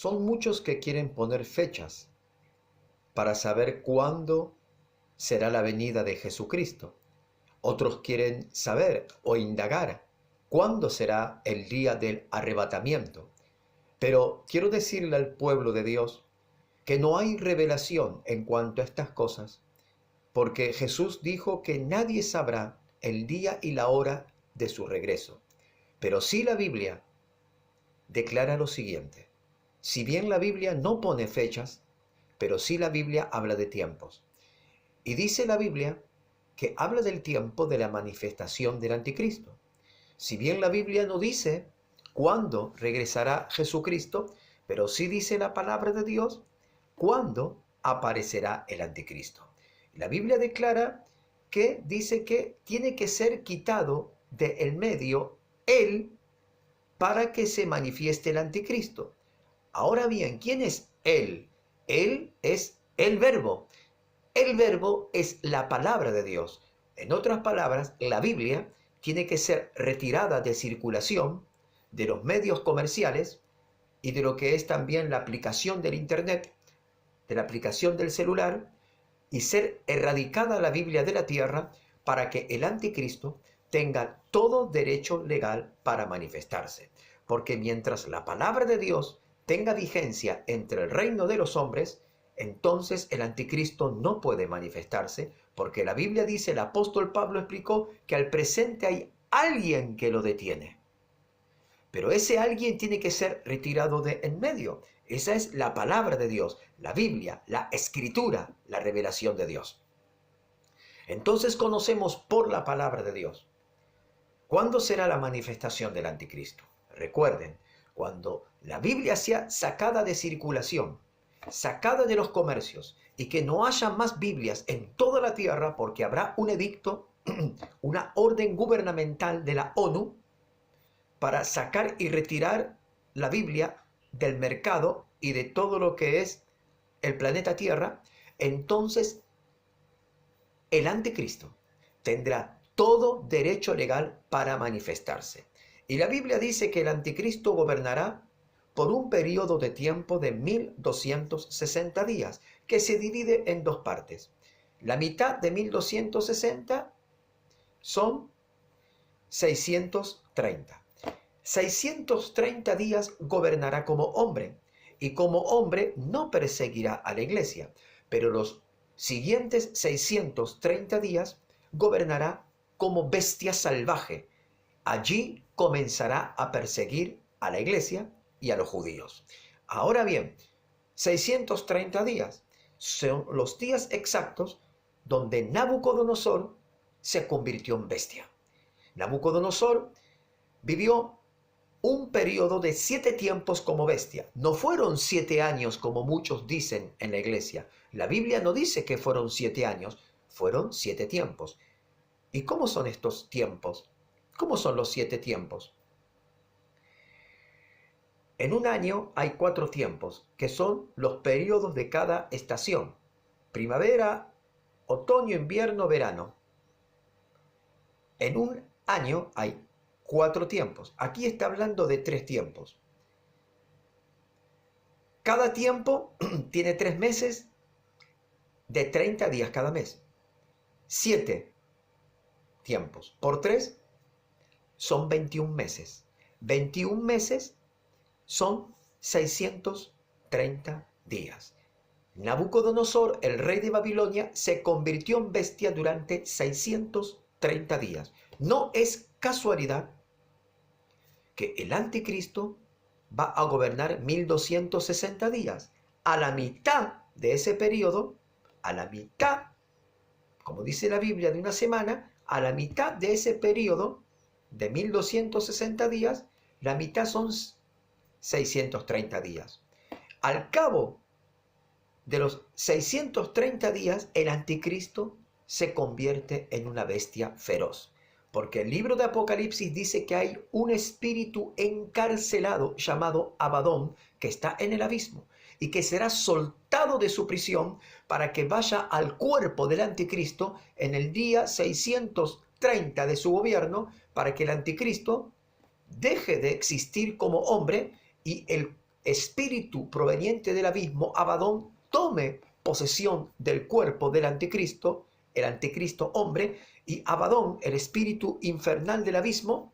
Son muchos que quieren poner fechas para saber cuándo será la venida de Jesucristo. Otros quieren saber o indagar cuándo será el día del arrebatamiento. Pero quiero decirle al pueblo de Dios que no hay revelación en cuanto a estas cosas, porque Jesús dijo que nadie sabrá el día y la hora de su regreso. Pero sí la Biblia declara lo siguiente. Si bien la Biblia no pone fechas, pero sí la Biblia habla de tiempos. Y dice la Biblia que habla del tiempo de la manifestación del anticristo. Si bien la Biblia no dice cuándo regresará Jesucristo, pero sí dice la palabra de Dios cuándo aparecerá el anticristo. La Biblia declara que dice que tiene que ser quitado de en medio él para que se manifieste el anticristo. Ahora bien, ¿quién es él? Él es el verbo. El verbo es la palabra de Dios. En otras palabras, la Biblia tiene que ser retirada de circulación de los medios comerciales y de lo que es también la aplicación del Internet, de la aplicación del celular, y ser erradicada la Biblia de la tierra para que el anticristo tenga todo derecho legal para manifestarse. Porque mientras la palabra de Dios tenga vigencia entre el reino de los hombres, entonces el anticristo no puede manifestarse, porque la Biblia dice, el apóstol Pablo explicó que al presente hay alguien que lo detiene. Pero ese alguien tiene que ser retirado de en medio. Esa es la palabra de Dios, la Biblia, la escritura, la revelación de Dios. Entonces conocemos por la palabra de Dios cuándo será la manifestación del anticristo. Recuerden, cuando la Biblia sea sacada de circulación, sacada de los comercios, y que no haya más Biblias en toda la tierra, porque habrá un edicto, una orden gubernamental de la ONU, para sacar y retirar la Biblia del mercado y de todo lo que es el planeta Tierra, entonces el anticristo tendrá todo derecho legal para manifestarse. Y la Biblia dice que el anticristo gobernará por un periodo de tiempo de 1260 días, que se divide en dos partes. La mitad de 1260 son 630. 630 días gobernará como hombre, y como hombre no perseguirá a la iglesia, pero los siguientes 630 días gobernará como bestia salvaje. Allí comenzará a perseguir a la iglesia y a los judíos. Ahora bien, 630 días son los días exactos donde Nabucodonosor se convirtió en bestia. Nabucodonosor vivió un periodo de 7 tiempos como bestia. No fueron 7 años como muchos dicen en la iglesia. La Biblia no dice que fueron 7 años, fueron 7 tiempos. ¿Y cómo son estos tiempos? ¿Cómo son los 7 tiempos? En un año hay 4 tiempos, que son los periodos de cada estación. Primavera, otoño, invierno, verano. En un año hay 4 tiempos. Aquí está hablando de 3 tiempos. Cada tiempo tiene 3 meses de 30 días cada mes. 7 tiempos por 3 son 21 meses. 21 meses son 630 días. Nabucodonosor, el rey de Babilonia, se convirtió en bestia durante 630 días. No es casualidad que el anticristo va a gobernar 1260 días. A la mitad de ese periodo, a la mitad, como dice la Biblia, de una semana, a la mitad de ese periodo de 1260 días, la mitad son 630 días. Al cabo de los 630 días, el anticristo se convierte en una bestia feroz. Porque el libro de Apocalipsis dice que hay un espíritu encarcelado llamado Abadón que está en el abismo y que será soltado de su prisión para que vaya al cuerpo del anticristo en el día 630 de su gobierno, para que el anticristo deje de existir como hombre y el espíritu proveniente del abismo, Abadón, tome posesión del cuerpo del anticristo, el anticristo hombre, y Abadón, el espíritu infernal del abismo,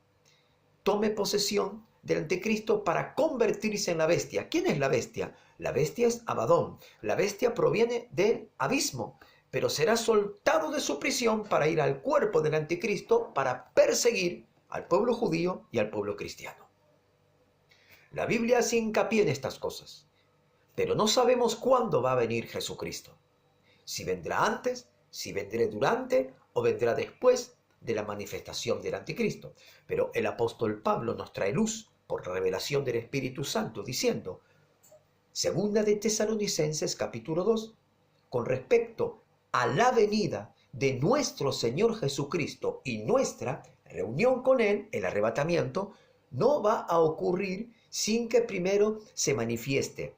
tome posesión del anticristo para convertirse en la bestia. ¿Quién es la bestia? La bestia es Abadón. La bestia proviene del abismo, pero será soltado de su prisión para ir al cuerpo del anticristo para perseguir al pueblo judío y al pueblo cristiano. La Biblia hace hincapié en estas cosas, pero no sabemos cuándo va a venir Jesucristo. Si vendrá antes, si vendrá durante o vendrá después de la manifestación del anticristo. Pero el apóstol Pablo nos trae luz por revelación del Espíritu Santo diciendo, segunda de Tesalonicenses capítulo 2, con respecto a la venida de nuestro Señor Jesucristo y nuestra reunión con Él, el arrebatamiento, no va a ocurrir sin que primero se manifieste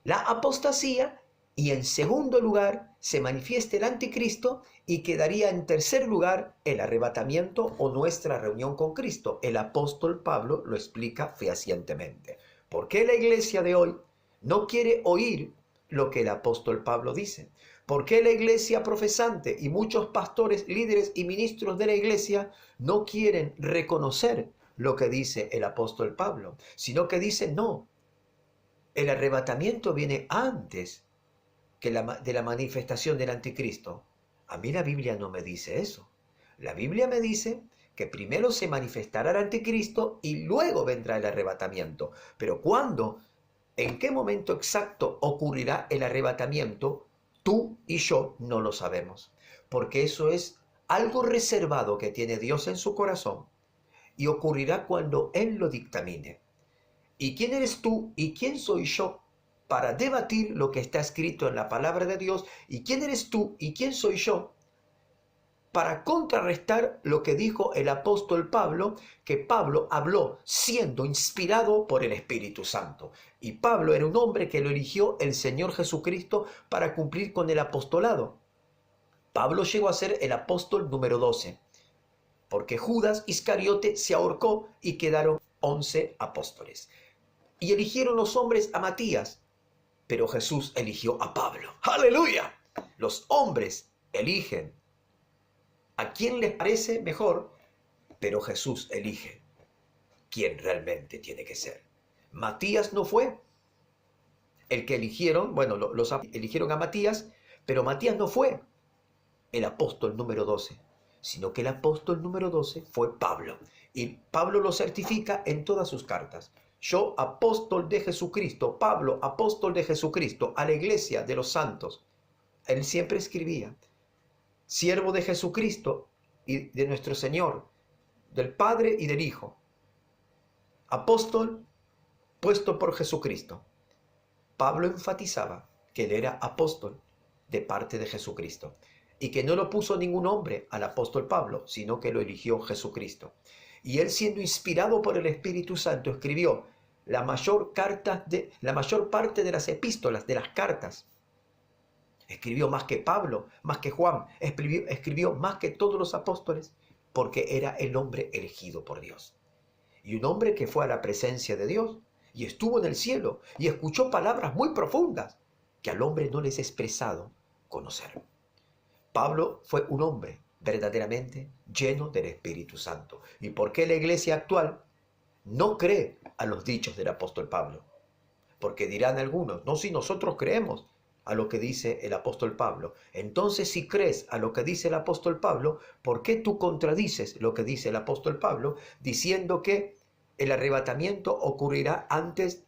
la apostasía y en segundo lugar se manifieste el anticristo y quedaría en tercer lugar el arrebatamiento o nuestra reunión con Cristo. El apóstol Pablo lo explica fehacientemente. ¿Por qué la iglesia de hoy no quiere oír lo que el apóstol Pablo dice? ¿Por qué la iglesia profesante y muchos pastores, líderes y ministros de la iglesia no quieren reconocer lo que dice el apóstol Pablo? Sino que dicen, no, el arrebatamiento viene antes de la manifestación del anticristo. A mí la Biblia no me dice eso. La Biblia me dice que primero se manifestará el anticristo y luego vendrá el arrebatamiento. Pero ¿cuándo? ¿En qué momento exacto ocurrirá el arrebatamiento? Tú y yo no lo sabemos, porque eso es algo reservado que tiene Dios en su corazón y ocurrirá cuando Él lo dictamine. ¿Y quién eres tú y quién soy yo para debatir lo que está escrito en la palabra de Dios? ¿Y quién eres tú y quién soy yo para contrarrestar lo que dijo el apóstol Pablo, que Pablo habló siendo inspirado por el Espíritu Santo? Y Pablo era un hombre que lo eligió el Señor Jesucristo para cumplir con el apostolado. Pablo llegó a ser el apóstol número 12, porque Judas Iscariote se ahorcó y quedaron 11 apóstoles. Y eligieron los hombres a Matías, pero Jesús eligió a Pablo. ¡Aleluya! Los hombres eligen a quien les parece mejor, pero Jesús elige quién realmente tiene que ser. Matías no fue el que eligieron, bueno, los eligieron a Matías, pero Matías no fue el apóstol número 12, sino que el apóstol número 12 fue Pablo. Y Pablo lo certifica en todas sus cartas. Yo, apóstol de Jesucristo, Pablo, apóstol de Jesucristo, a la iglesia de los santos. Él siempre escribía, siervo de Jesucristo y de nuestro Señor, del Padre y del Hijo. Apóstol puesto por Jesucristo. Pablo enfatizaba que él era apóstol de parte de Jesucristo y que no lo puso ningún hombre al apóstol Pablo, sino que lo eligió Jesucristo. Y él, siendo inspirado por el Espíritu Santo, escribió la mayor parte de las epístolas, de las cartas. Escribió más que Pablo, más que Juan, escribió más que todos los apóstoles, porque era el hombre elegido por Dios. Y un hombre que fue a la presencia de Dios y estuvo en el cielo y escuchó palabras muy profundas que al hombre no les es expresado conocer. Pablo fue un hombre verdaderamente lleno del Espíritu Santo. ¿Y por qué la iglesia actual no cree a los dichos del apóstol Pablo? Porque dirán algunos, no, si nosotros creemos a lo que dice el apóstol Pablo. Entonces, si crees a lo que dice el apóstol Pablo, ¿por qué tú contradices lo que dice el apóstol Pablo diciendo que el arrebatamiento ocurrirá antes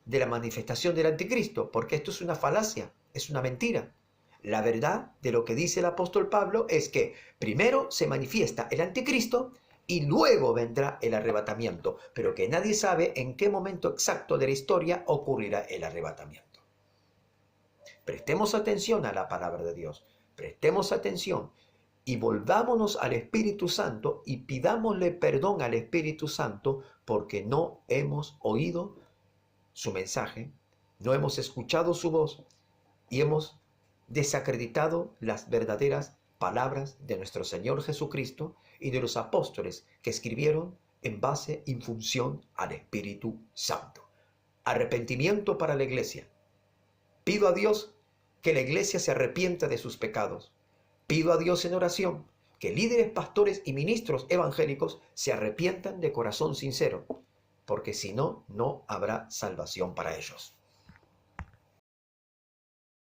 de la manifestación del anticristo? Porque esto es una falacia, es una mentira. La verdad de lo que dice el apóstol Pablo es que primero se manifiesta el anticristo y luego vendrá el arrebatamiento, pero que nadie sabe en qué momento exacto de la historia ocurrirá el arrebatamiento. Prestemos atención a la palabra de Dios, prestemos atención y volvámonos al Espíritu Santo y pidámosle perdón al Espíritu Santo porque no hemos oído su mensaje, no hemos escuchado su voz y hemos desacreditado las verdaderas palabras de nuestro Señor Jesucristo y de los apóstoles que escribieron en base y función al Espíritu Santo. arrepentimiento para la iglesia. Pido a Dios que la iglesia se arrepienta de sus pecados. Pido a Dios en oración que líderes, pastores y ministros evangélicos se arrepientan de corazón sincero, porque si no, no habrá salvación para ellos.